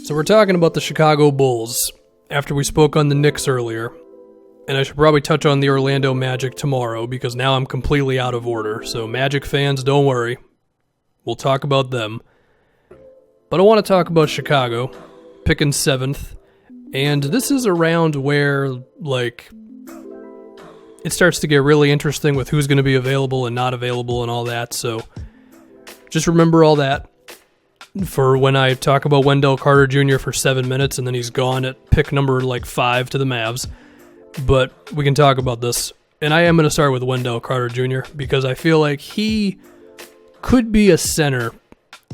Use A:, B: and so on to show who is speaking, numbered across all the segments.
A: So we're talking about the Chicago Bulls after we spoke on the Knicks earlier. And I should probably touch on the Orlando Magic tomorrow because now I'm completely out of order. So Magic fans, don't worry. We'll talk about them. But I want to talk about Chicago, picking 7th. And this is around where, like, it starts to get really interesting with who's going to be available and not available and all that. So just remember all that for when I talk about Wendell Carter Jr. for 7 minutes and then he's gone at pick number, 5 to the Mavs. But we can talk about this. And I am going to start with Wendell Carter Jr. because I feel like he could be a center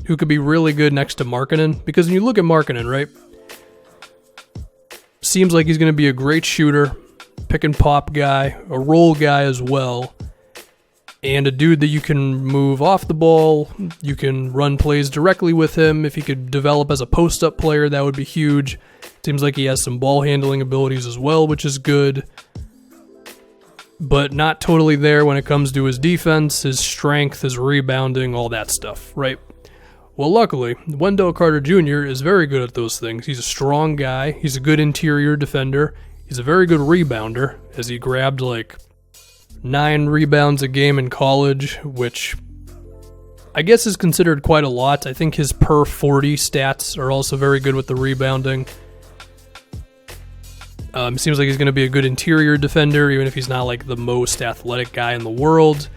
A: who could be really good next to Markkanen. Because when you look at Markkanen, right, seems like he's going to be a great shooter, pick and pop guy, a roll guy as well, and a dude that you can move off the ball. You can run plays directly with him. If he could develop as a post-up player, that would be huge. Seems like he has some ball handling abilities as well, which is good. But not totally there when it comes to his defense, his strength, his rebounding, all that stuff, right? Well, luckily, Wendell Carter Jr. is very good at those things. He's a strong guy. He's a good interior defender. He's a very good rebounder, as he grabbed 9 rebounds a game in college, which I guess is considered quite a lot. I think his per 40 stats are also very good with the rebounding. Seems like he's going to be a good interior defender, even if he's not the most athletic guy in the world.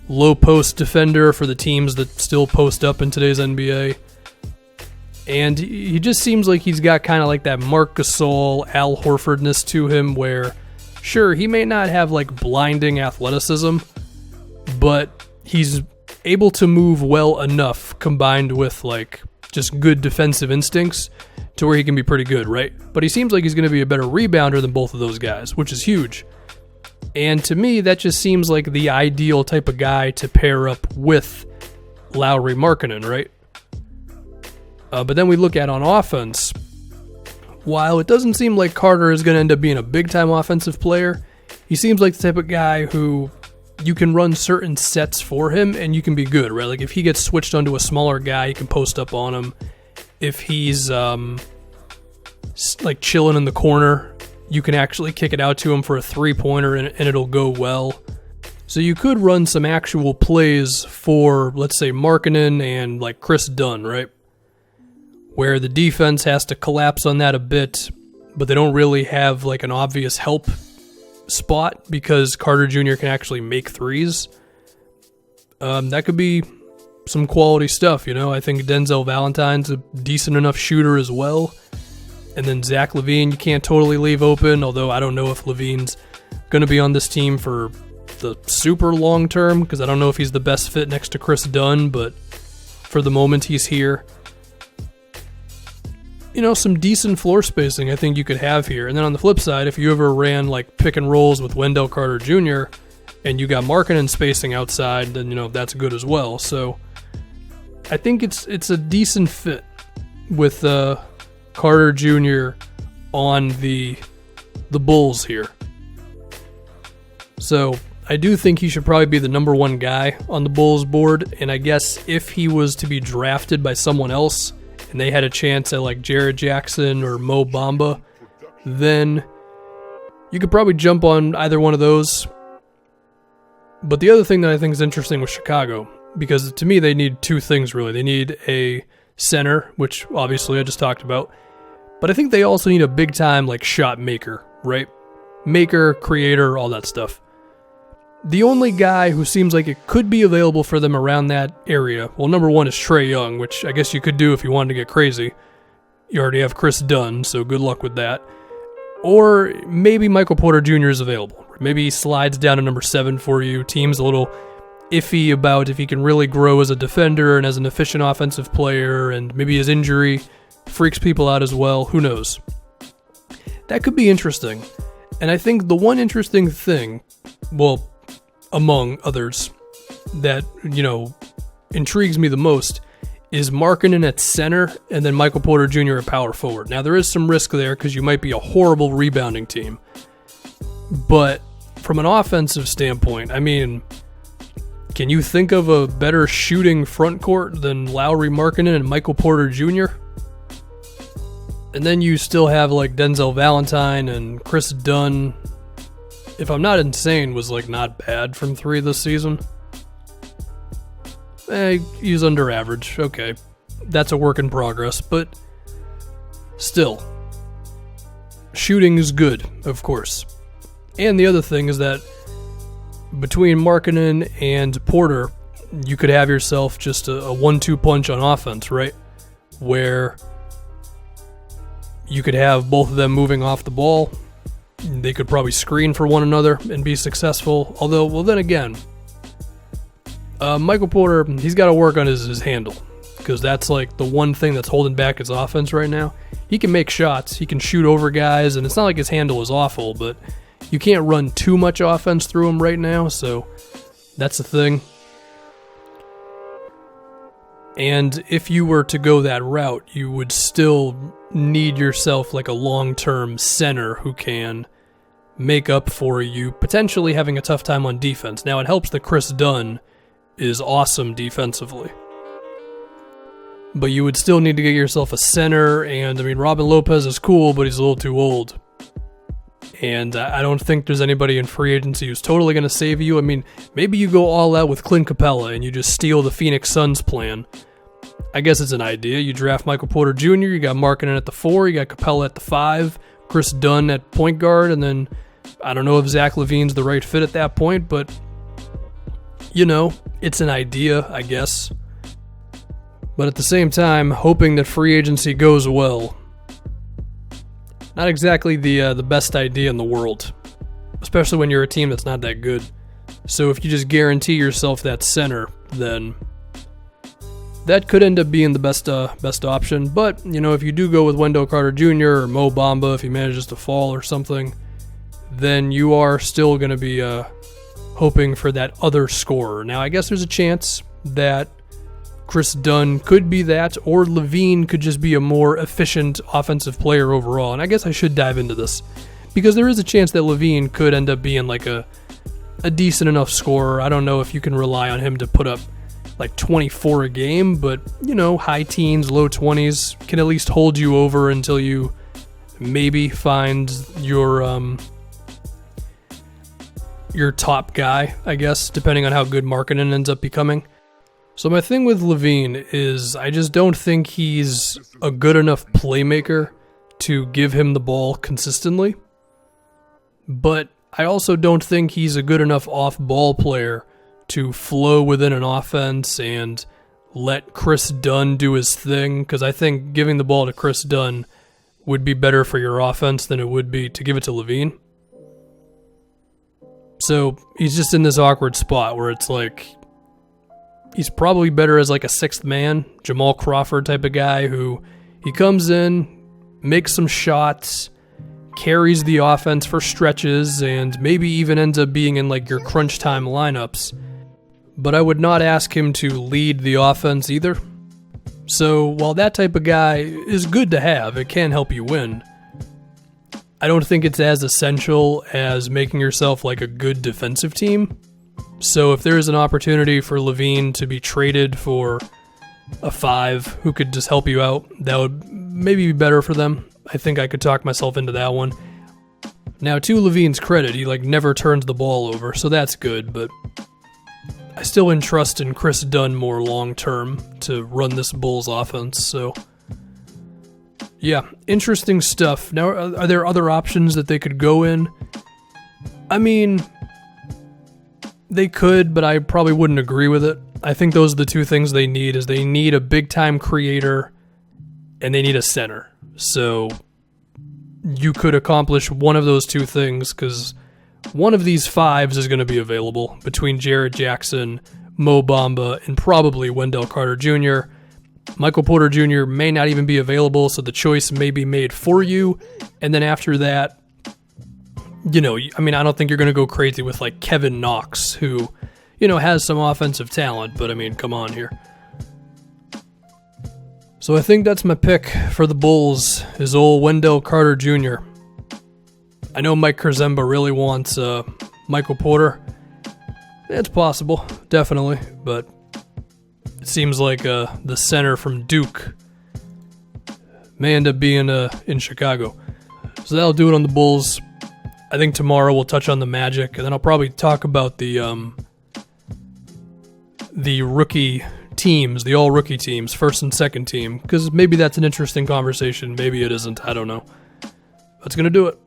A: Low post defender for the teams that still post up in today's NBA. And he just seems like he's got kind of that Marc Gasol, Al Horfordness to him where, sure, he may not have blinding athleticism, but he's able to move well enough combined with just good defensive instincts to where he can be pretty good, right? But he seems like he's going to be a better rebounder than both of those guys, which is huge. And to me, that just seems like the ideal type of guy to pair up with Lauri Markkanen, right? But then we look at on offense. While it doesn't seem like Carter is going to end up being a big-time offensive player, he seems like the type of guy who you can run certain sets for him and you can be good, right? If he gets switched onto a smaller guy, you can post up on him. If he's chilling in the corner, you can actually kick it out to him for a three-pointer and it'll go well. So you could run some actual plays for, let's say, Markkanen and Chris Dunn, right? Where the defense has to collapse on that a bit, but they don't really have an obvious help spot because Carter Jr. can actually make threes. That could be some quality stuff, I think Denzel Valentine's a decent enough shooter as well. And then Zach LaVine, you can't totally leave open, although I don't know if LaVine's going to be on this team for the super long term because I don't know if he's the best fit next to Chris Dunn, but for the moment he's here. Some decent floor spacing I think you could have here. And then on the flip side, if you ever ran pick and rolls with Wendell Carter Jr. and you got Markkanen spacing outside, then that's good as well. So I think it's a decent fit with Carter Jr. on the Bulls here. So I do think he should probably be the number 1 guy on the Bulls board. And I guess if he was to be drafted by someone else and they had a chance at Jared Jackson or Mo Bamba, then you could probably jump on either one of those. But the other thing that I think is interesting with Chicago, because to me they need 2 things really. They need a center, which obviously I just talked about, but I think they also need a big-time shot maker, right? Maker, creator, all that stuff. The only guy who seems like it could be available for them around that area, well, number 1 is Trae Young, which I guess you could do if you wanted to get crazy. You already have Chris Dunn, so good luck with that. Or maybe Michael Porter Jr. is available. Maybe he slides down to number 7 for you. Team's a little iffy about if he can really grow as a defender and as an efficient offensive player, and maybe his injury freaks people out as well. Who knows? That could be interesting. And I think the one interesting thing, well, among others, that, intrigues me the most is Markkanen at center and then Michael Porter Jr. at power forward. Now, there is some risk there because you might be a horrible rebounding team. But from an offensive standpoint, can you think of a better shooting front court than Lauri Markkanen and Michael Porter Jr.? And then you still have like Denzel Valentine and Chris Dunn. If I'm not insane, was like not bad from 3 this season. He's under average. Okay. That's a work in progress, but still. Shooting is good, of course. And the other thing is that between Markkanen and Porter, you could have yourself just a 1-2 punch on offense, right? Where you could have both of them moving off the ball. They could probably screen for one another and be successful. Although, well, then again, Michael Porter, he's got to work on his handle, because that's like the one thing that's holding back his offense right now. He can make shots, he can shoot over guys, and it's not like his handle is awful, but you can't run too much offense through him right now, so that's the thing. And if you were to go that route, you would still need yourself like a long-term center who can make up for you potentially having a tough time on defense. Now, it helps that Chris Dunn is awesome defensively, but you would still need to get yourself a center. And I mean, Robin Lopez is cool, but he's a little too old, and I don't think there's anybody in free agency who's totally going to save you. I mean, maybe you go all out with Clint Capella and you just steal the Phoenix Suns plan. I guess it's an idea. You draft Michael Porter Jr., you got Markkanen at the 4, you got Capella at the 5, Chris Dunn at point guard, and then I don't know if Zach LaVine's the right fit at that point, but you know, it's an idea, I guess. But at the same time, hoping that free agency goes well, not exactly the best idea in the world, especially when you're a team that's not that good. So if you just guarantee yourself that center, then that could end up being the best option. But, you know, if you do go with Wendell Carter Jr. or Mo Bamba, if he manages to fall or something, then you are still going to be hoping for that other scorer. Now, I guess there's a chance that Chris Dunn could be that, or LaVine could just be a more efficient offensive player overall. And I guess I should dive into this, because there is a chance that LaVine could end up being like a decent enough scorer. I don't know if you can rely on him to put up like 24 a game, but, you know, high teens, low 20s can at least hold you over until you maybe find your top guy, I guess, depending on how good Markkanen ends up becoming. So my thing with LaVine is I just don't think he's a good enough playmaker to give him the ball consistently. But I also don't think he's a good enough off-ball player to flow within an offense and let Chris Dunn do his thing, because I think giving the ball to Chris Dunn would be better for your offense than it would be to give it to LaVine. So he's just in this awkward spot where it's like he's probably better as like a sixth man, Jamal Crawford type of guy who he comes in, makes some shots, carries the offense for stretches, and maybe even ends up being in like your crunch time lineups. But I would not ask him to lead the offense either. So while that type of guy is good to have, it can help you win, I don't think it's as essential as making yourself like a good defensive team. So if there is an opportunity for LaVine to be traded for a 5 who could just help you out, that would maybe be better for them. I think I could talk myself into that one. Now, to LaVine's credit, he like never turns the ball over, so that's good, but I still entrust in Chris Dunn more long term to run this Bulls offense, so yeah, interesting stuff. Now, are there other options that they could go in? I mean, they could, but I probably wouldn't agree with it. I think those are the two things they need, is they need a big-time creator and they need a center. So you could accomplish one of those two things, because one of these 5s is going to be available between Jarrett Jackson, Mo Bamba, and probably Wendell Carter Jr. Michael Porter Jr. may not even be available, so the choice may be made for you. And then after that, you know, I mean, I don't think you're going to go crazy with like Kevin Knox, who, you know, has some offensive talent, but I mean, come on here. So I think that's my pick for the Bulls, is old Wendell Carter Jr. I know Mike Kurzemba really wants Michael Porter. It's possible, definitely, but it seems like the center from Duke may end up being in Chicago. So that'll do it on the Bulls. I think tomorrow we'll touch on the Magic, and then I'll probably talk about the rookie teams, the all-rookie teams, first and second team, because maybe that's an interesting conversation. Maybe it isn't. I don't know. That's going to do it.